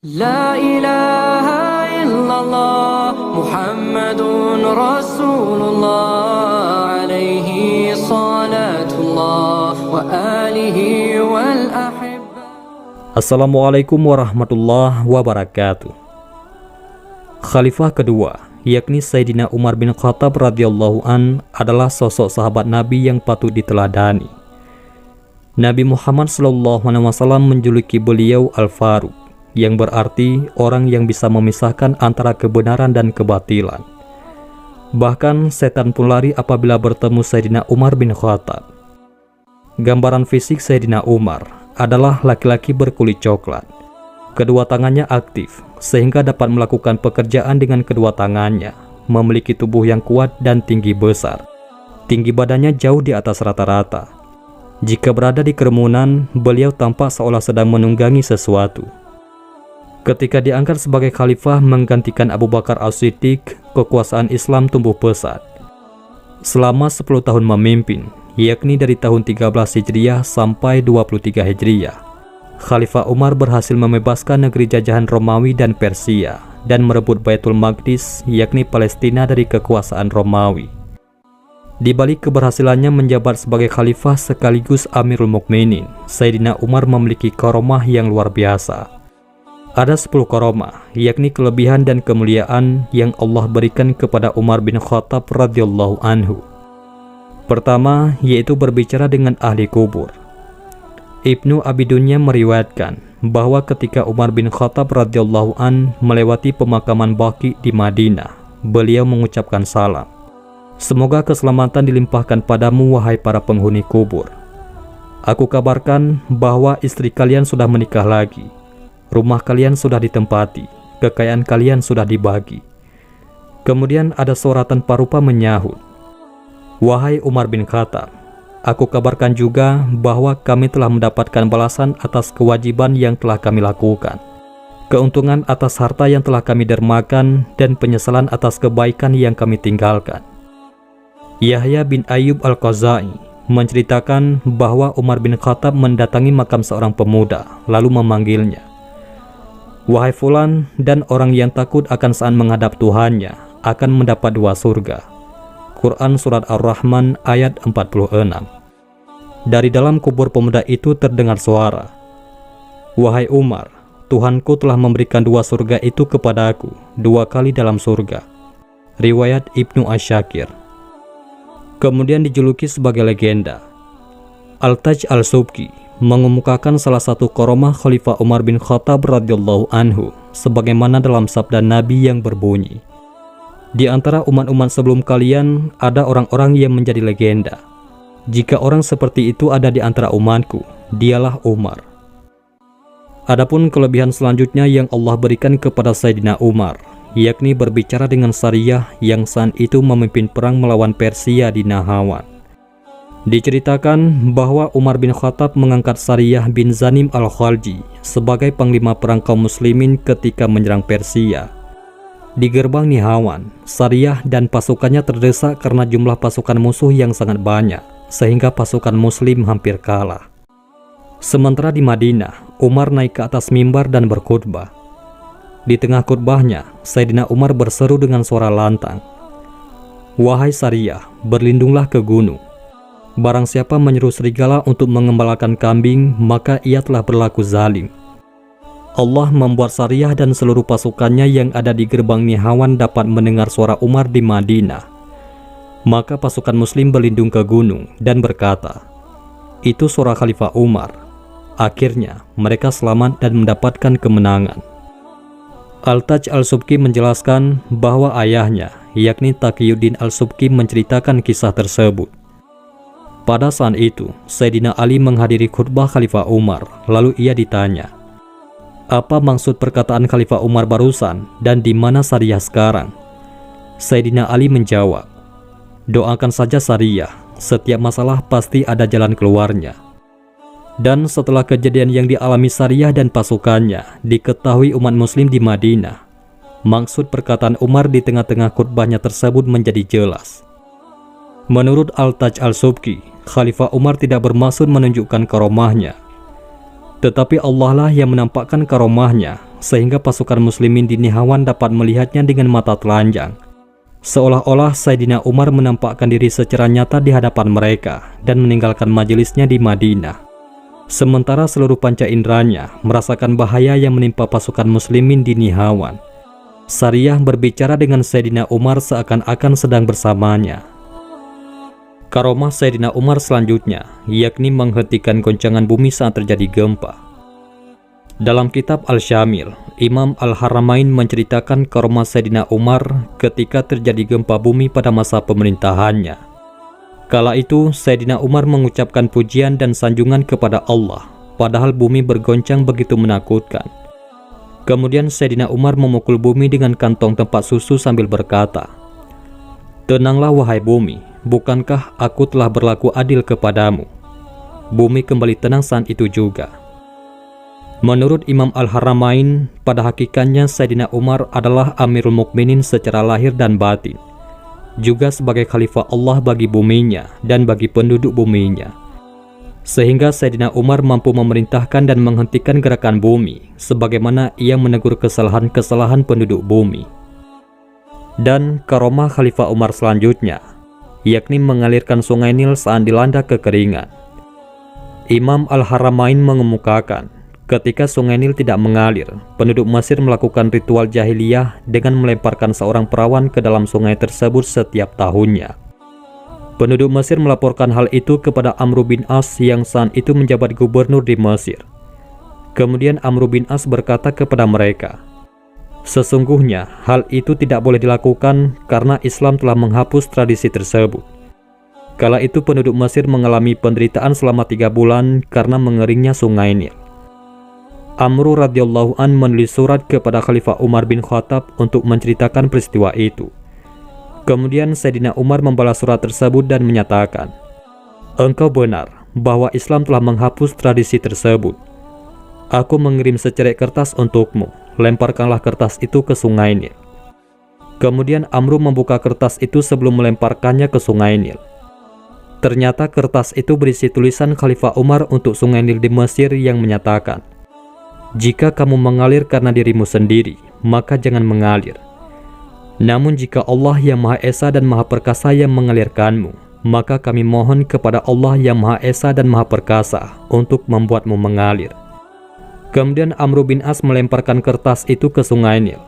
La ilaha illallah Muhammadun Rasulullah alaihi salatullah wa alihi wal ahibba. Assalamualaikum warahmatullahi wabarakatuh. Khalifah kedua, yakni Sayyidina Umar bin Khattab radhiyallahu an, adalah sosok sahabat Nabi yang patut diteladani. Nabi Muhammad SAW menjuluki beliau Al-Faruq, yang berarti orang yang bisa memisahkan antara kebenaran dan kebatilan. Bahkan setan pun lari apabila bertemu Sayyidina Umar bin Khattab. Gambaran fisik Sayyidina Umar adalah laki-laki berkulit coklat. Kedua tangannya aktif sehingga dapat melakukan pekerjaan dengan kedua tangannya, memiliki tubuh yang kuat dan tinggi besar. Tinggi badannya jauh di atas rata-rata. Jika berada di kerumunan, beliau tampak seolah sedang menunggangi sesuatu. Ketika diangkat sebagai khalifah menggantikan Abu Bakar As-Siddiq, kekuasaan Islam tumbuh pesat. Selama 10 tahun memimpin, yakni dari tahun 13 Hijriah sampai 23 Hijriah, Khalifah Umar berhasil membebaskan negeri jajahan Romawi dan Persia dan merebut Baitul Maqdis, yakni Palestina, dari kekuasaan Romawi. Di balik keberhasilannya menjabat sebagai khalifah sekaligus Amirul Mukminin, Sayyidina Umar memiliki karomah yang luar biasa. Ada 10 karomah, yakni kelebihan dan kemuliaan yang Allah berikan kepada Umar bin Khattab radhiyallahu anhu. Pertama, yaitu berbicara dengan ahli kubur. Ibnu Abi Dunya meriwayatkan bahwa ketika Umar bin Khattab radhiyallahu an melewati pemakaman Baqi di Madinah, beliau mengucapkan salam. Semoga keselamatan dilimpahkan padamu wahai para penghuni kubur. Aku kabarkan bahwa istri kalian sudah menikah lagi. Rumah kalian sudah ditempati, kekayaan kalian sudah dibagi. Kemudian ada suara tanpa rupa menyahut, wahai Umar bin Khattab, aku kabarkan juga bahwa kami telah mendapatkan balasan atas kewajiban yang telah kami lakukan, keuntungan atas harta yang telah kami dermakan, dan penyesalan atas kebaikan yang kami tinggalkan. Yahya bin Ayyub Al-Qazai menceritakan bahwa Umar bin Khattab mendatangi makam seorang pemuda, lalu memanggilnya, wahai fulan, dan orang yang takut akan saat menghadap Tuhannya akan mendapat 2 surga. Quran Surat Ar-Rahman ayat 46. Dari dalam kubur pemuda itu terdengar suara, wahai Umar, Tuhanku telah memberikan 2 surga itu kepadaku, 2 kali dalam surga. Riwayat Ibnu Asyakir. Kemudian dijuluki sebagai legenda. Al-Taj Al-Subki mengemukakan salah satu karomah Khalifah Umar bin Khattab radhiyallahu anhu sebagaimana dalam sabda Nabi yang berbunyi, di antara umat-umat sebelum kalian ada orang-orang yang menjadi legenda. Jika orang seperti itu ada di antara umatku, dialah Umar. Adapun kelebihan selanjutnya yang Allah berikan kepada Sayyidina Umar, yakni berbicara dengan Sariyah yang saat itu memimpin perang melawan Persia di Nahawan. Diceritakan bahwa Umar bin Khattab mengangkat Sariyah bin Zanim al-Khalji sebagai panglima perang kaum muslimin ketika menyerang Persia. Di gerbang Nihawan, Sariyah dan pasukannya terdesak karena jumlah pasukan musuh yang sangat banyak, sehingga pasukan muslim hampir kalah. Sementara di Madinah, Umar naik ke atas mimbar dan berkhutbah. Di tengah khutbahnya, Sayyidina Umar berseru dengan suara lantang, wahai Sariyah, berlindunglah ke gunung. Barang siapa menyuruh serigala untuk mengembalakan kambing, maka ia telah berlaku zalim. Allah membuat Sariyah dan seluruh pasukannya yang ada di gerbang Nihawan dapat mendengar suara Umar di Madinah. Maka pasukan muslim berlindung ke gunung dan berkata, itu suara Khalifah Umar. Akhirnya mereka selamat dan mendapatkan kemenangan. Al-Taj Al-Subki menjelaskan bahwa ayahnya, yakni Taqiyuddin Al-Subki, menceritakan kisah tersebut. Pada saat itu, Sayyidina Ali menghadiri khutbah Khalifah Umar, lalu ia ditanya, apa maksud perkataan Khalifah Umar barusan dan di mana Sariyah sekarang? Sayyidina Ali menjawab, doakan saja Sariyah, setiap masalah pasti ada jalan keluarnya. Dan setelah kejadian yang dialami Sariyah dan pasukannya diketahui umat muslim di Madinah, maksud perkataan Umar di tengah-tengah khutbahnya tersebut menjadi jelas. Menurut Al-Taj Al-Subki, Khalifah Umar tidak bermaksud menunjukkan karomahnya, tetapi Allah lah yang menampakkan karomahnya sehingga pasukan muslimin di Nihawan dapat melihatnya dengan mata telanjang. Seolah-olah Sayyidina Umar menampakkan diri secara nyata di hadapan mereka dan meninggalkan majelisnya di Madinah. Sementara seluruh panca inderanya merasakan bahaya yang menimpa pasukan muslimin di Nihawan. Sariyah berbicara dengan Sayyidina Umar seakan-akan sedang bersamanya. Karomah Sayyidina Umar selanjutnya, yakni menghentikan goncangan bumi saat terjadi gempa. Dalam kitab Al-Syamil, Imam Al-Haramain menceritakan karomah Sayyidina Umar ketika terjadi gempa bumi pada masa pemerintahannya. Kala itu, Sayyidina Umar mengucapkan pujian dan sanjungan kepada Allah, padahal bumi bergoncang begitu menakutkan. Kemudian Sayyidina Umar memukul bumi dengan kantong tempat susu sambil berkata, "Tenanglah wahai bumi, bukankah aku telah berlaku adil kepadamu?" Bumi kembali tenang saat itu juga. Menurut Imam Al-Haramain, pada hakikatnya Sayyidina Umar adalah Amirul Mukminin secara lahir dan batin, juga sebagai khalifah Allah bagi buminya dan bagi penduduk buminya. Sehingga Sayyidina Umar mampu memerintahkan dan menghentikan gerakan bumi, sebagaimana ia menegur kesalahan-kesalahan penduduk bumi. Dan karomah Khalifah Umar selanjutnya, yakni mengalirkan sungai Nil saat dilanda kekeringan. Imam Al-Haramain mengemukakan, ketika sungai Nil tidak mengalir, penduduk Mesir melakukan ritual jahiliyah dengan melemparkan seorang perawan ke dalam sungai tersebut setiap tahunnya. Penduduk Mesir melaporkan hal itu kepada Amr bin As yang saat itu menjabat gubernur di Mesir. Kemudian Amr bin As berkata kepada mereka, "Sesungguhnya hal itu tidak boleh dilakukan karena Islam telah menghapus tradisi tersebut." Kala itu penduduk Mesir mengalami penderitaan selama 3 bulan karena mengeringnya sungai Nil. Amr radhiyallahu an menulis surat kepada Khalifah Umar bin Khattab untuk menceritakan peristiwa itu. Kemudian Sayyidina Umar membalas surat tersebut dan menyatakan, "Engkau benar bahwa Islam telah menghapus tradisi tersebut. Aku mengirim secerek kertas untukmu, lemparkanlah kertas itu ke sungai Nil." Kemudian Amr membuka kertas itu sebelum melemparkannya ke sungai Nil. Ternyata kertas itu berisi tulisan Khalifah Umar untuk sungai Nil di Mesir yang menyatakan, "Jika kamu mengalir karena dirimu sendiri, maka jangan mengalir. Namun jika Allah yang Maha Esa dan Maha Perkasa yang mengalirkanmu, maka kami mohon kepada Allah yang Maha Esa dan Maha Perkasa untuk membuatmu mengalir." Kemudian Amr bin As melemparkan kertas itu ke sungai Nil.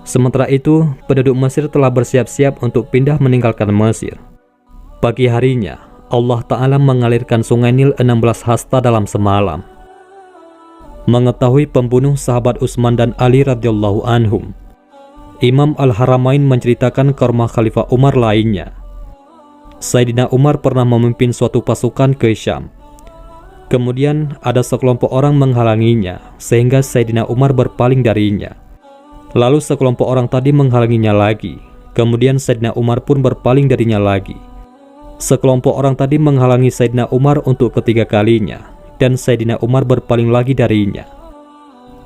Sementara itu, penduduk Mesir telah bersiap-siap untuk pindah meninggalkan Mesir. Pagi harinya, Allah Ta'ala mengalirkan sungai Nil 16 hasta dalam semalam. Mengetahui pembunuh sahabat Utsman dan Ali radhiyallahu anhum, Imam Al-Haramain menceritakan karomah Khalifah Umar lainnya. Sayyidina Umar pernah memimpin suatu pasukan ke Syam. Kemudian ada sekelompok orang menghalanginya, sehingga Sayyidina Umar berpaling darinya. Lalu sekelompok orang tadi menghalanginya lagi. Kemudian Sayyidina Umar pun berpaling darinya lagi. Sekelompok orang tadi menghalangi Sayyidina Umar untuk ketiga kalinya, dan Sayyidina Umar berpaling lagi darinya.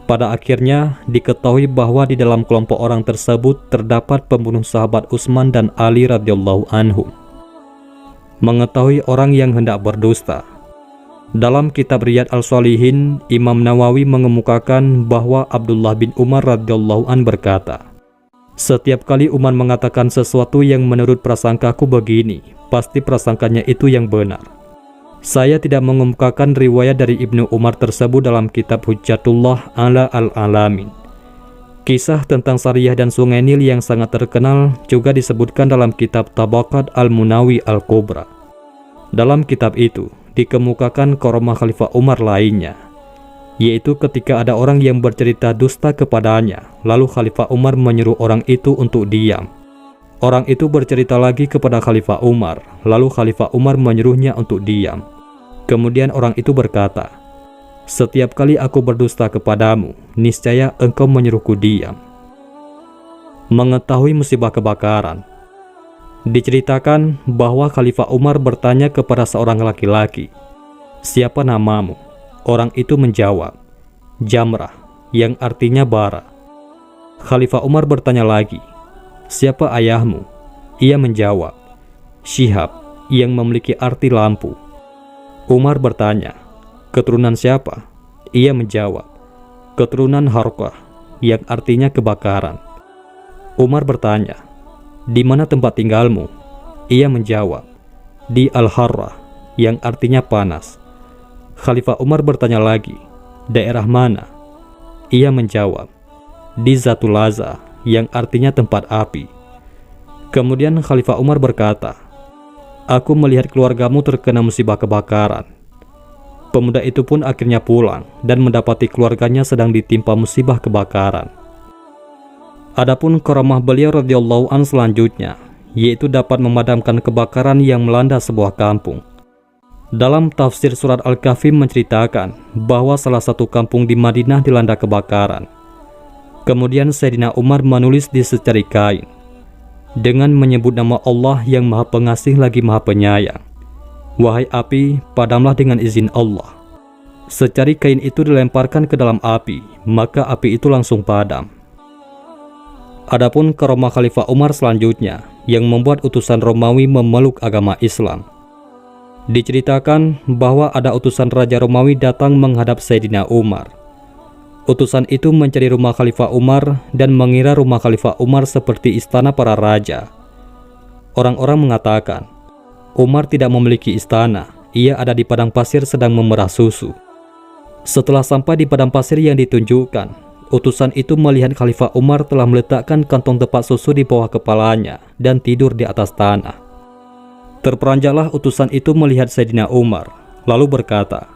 Pada akhirnya diketahui bahwa di dalam kelompok orang tersebut terdapat pembunuh sahabat Utsman dan Ali radhiyallahu anhum. Mengetahui orang yang hendak berdusta. Dalam kitab Riyadh Al-Shalihin, Imam Nawawi mengemukakan bahwa Abdullah bin Umar radhiyallahu an berkata, "Setiap kali Umar mengatakan sesuatu yang menurut prasangkaku begini, pasti prasangkanya itu yang benar." Saya tidak mengemukakan riwayat dari Ibnu Umar tersebut dalam kitab Hujjatullah ala al-Alamin. Kisah tentang Sariyah dan sungai Nil yang sangat terkenal juga disebutkan dalam kitab Tabaqat Al-Munawi Al-Kubra. Dalam kitab itu dikemukakan karomah Khalifah Umar lainnya, yaitu ketika ada orang yang bercerita dusta kepadanya, lalu Khalifah Umar menyuruh orang itu untuk diam. Orang itu bercerita lagi kepada Khalifah Umar, lalu Khalifah Umar menyuruhnya untuk diam. Kemudian orang itu berkata, "Setiap kali aku berdusta kepadamu, niscaya engkau menyuruhku diam." Mengetahui musibah kebakaran. Diceritakan bahwa Khalifah Umar bertanya kepada seorang laki-laki, "Siapa namamu?" Orang itu menjawab, "Jamrah," yang artinya bara. Khalifah Umar bertanya lagi, "Siapa ayahmu?" Ia menjawab, "Syihab," yang memiliki arti lampu. Umar bertanya, "Keturunan siapa?" Ia menjawab, "Keturunan Harqah," yang artinya kebakaran. Umar bertanya, "Di mana tempat tinggalmu?" Ia menjawab, "Di Al-Harrah," yang artinya panas. Khalifah Umar bertanya lagi, "Daerah mana?" Ia menjawab, "Di Zatul Laza," yang artinya tempat api. Kemudian Khalifah Umar berkata, "Aku melihat keluargamu terkena musibah kebakaran." Pemuda itu pun akhirnya pulang dan mendapati keluarganya sedang ditimpa musibah kebakaran. Adapun karamah beliau radhiyallahu an selanjutnya, yaitu dapat memadamkan kebakaran yang melanda sebuah kampung. Dalam tafsir surat Al-Kahfi menceritakan bahwa salah satu kampung di Madinah dilanda kebakaran. Kemudian Sayyidina Umar menulis di secari kain dengan menyebut nama Allah yang Maha Pengasih lagi Maha Penyayang, "Wahai api, padamlah dengan izin Allah." Secari kain itu dilemparkan ke dalam api, maka api itu langsung padam. Adapun karamah Khalifah Umar selanjutnya yang membuat utusan Romawi memeluk agama Islam. Diceritakan bahwa ada utusan Raja Romawi datang menghadap Sayyidina Umar. Utusan itu mencari rumah Khalifah Umar dan mengira rumah Khalifah Umar seperti istana para raja. Orang-orang mengatakan, Umar tidak memiliki istana, ia ada di padang pasir sedang memerah susu. Setelah sampai di padang pasir yang ditunjukkan, utusan itu melihat Khalifah Umar telah meletakkan kantong tempat susu di bawah kepalanya dan tidur di atas tanah. Terperanjaklah utusan itu melihat Sayyidina Umar, lalu berkata,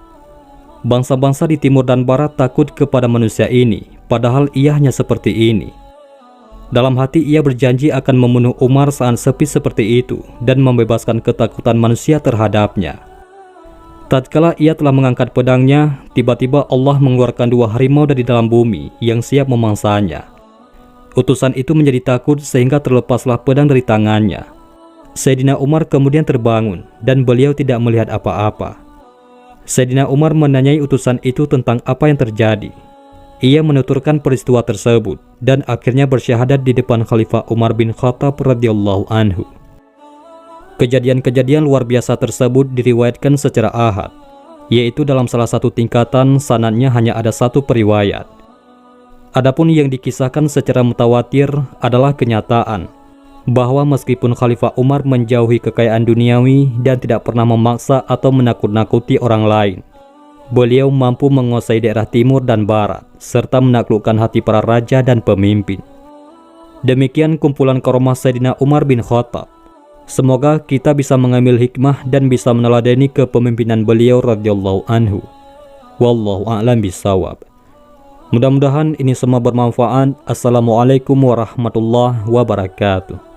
"Bangsa-bangsa di timur dan barat takut kepada manusia ini, padahal ia hanya seperti ini." Dalam hati ia berjanji akan membunuh Umar saat sepi seperti itu dan membebaskan ketakutan manusia terhadapnya. Tatkala ia telah mengangkat pedangnya, tiba-tiba Allah mengeluarkan 2 harimau dari dalam bumi yang siap memangsanya. Utusan itu menjadi takut sehingga terlepaslah pedang dari tangannya. Sayyidina Umar kemudian terbangun dan beliau tidak melihat apa-apa. Sayyidina Umar menanyai utusan itu tentang apa yang terjadi. Ia menuturkan peristiwa tersebut dan akhirnya bersyahadat di depan Khalifah Umar bin Khattab radhiyallahu anhu. Kejadian-kejadian luar biasa tersebut diriwayatkan secara ahad, yaitu dalam salah satu tingkatan sanadnya hanya ada 1 periwayat. Adapun yang dikisahkan secara mutawatir adalah kenyataan bahwa meskipun Khalifah Umar menjauhi kekayaan duniawi dan tidak pernah memaksa atau menakut-nakuti orang lain, beliau mampu menguasai daerah timur dan barat, serta menaklukkan hati para raja dan pemimpin. Demikian kumpulan karamah Sayyidina Umar bin Khattab. Semoga kita bisa mengambil hikmah dan bisa meneladani kepemimpinan beliau radhiyallahu anhu. Wallahu a'lam bishawab. Mudah-mudahan ini semua bermanfaat. Assalamualaikum warahmatullahi wabarakatuh.